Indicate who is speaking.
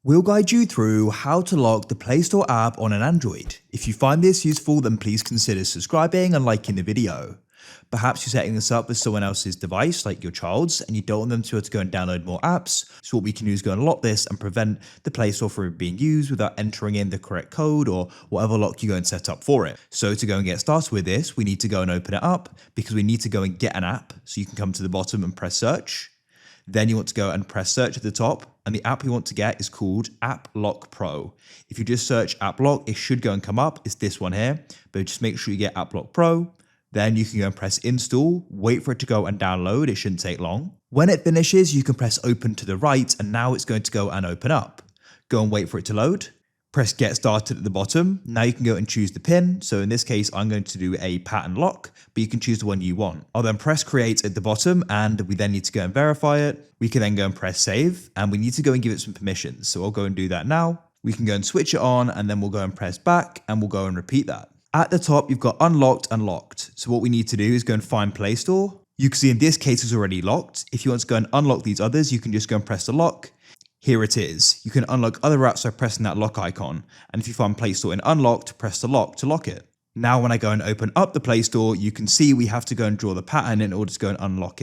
Speaker 1: We'll guide you through how to lock the Play Store app on an Android. If you find this useful, then please consider subscribing and liking the video. Perhaps you're setting this up with someone else's device, like your child's, and you don't want them to be able to go and download more apps. So what we can do is go and lock this and prevent the Play Store from being used without entering in the correct code or whatever lock you go and set up for it. So to go and get started with this, we need to go and open it up because we need to go and get an app. So you can come to the bottom and press search. Then you want to go and press search at the top, and the app you want to get is called App Lock Pro. If you just search App Lock, it should go and come up. It's this one here, but just make sure you get App Lock Pro. Then you can go and press install, wait for it to go and download. It shouldn't take long. When it finishes, you can press open to the right, and now it's going to go and open up. Go and wait for it to load. Press get started at the bottom. Now you can go and choose the pin. So in this case, I'm going to do a pattern lock, but you can choose the one you want. I'll then press create at the bottom, and we then need to go and verify it. We can then go and press save, and we need to go and give it some permissions. So I'll go and do that now. We can go and switch it on, and then we'll go and press back, and we'll go and repeat that. At the top, you've got unlocked and locked. So what we need to do is go and find Play Store. You can see in this case it's already locked. If you want to go and unlock these others, you can just go and press the lock. Here it is. You can unlock other apps by pressing that lock icon. And if you find Play Store in unlocked, press the lock to lock it. Now when I go and open up the Play Store, you can see we have to go and draw the pattern in order to go and unlock it.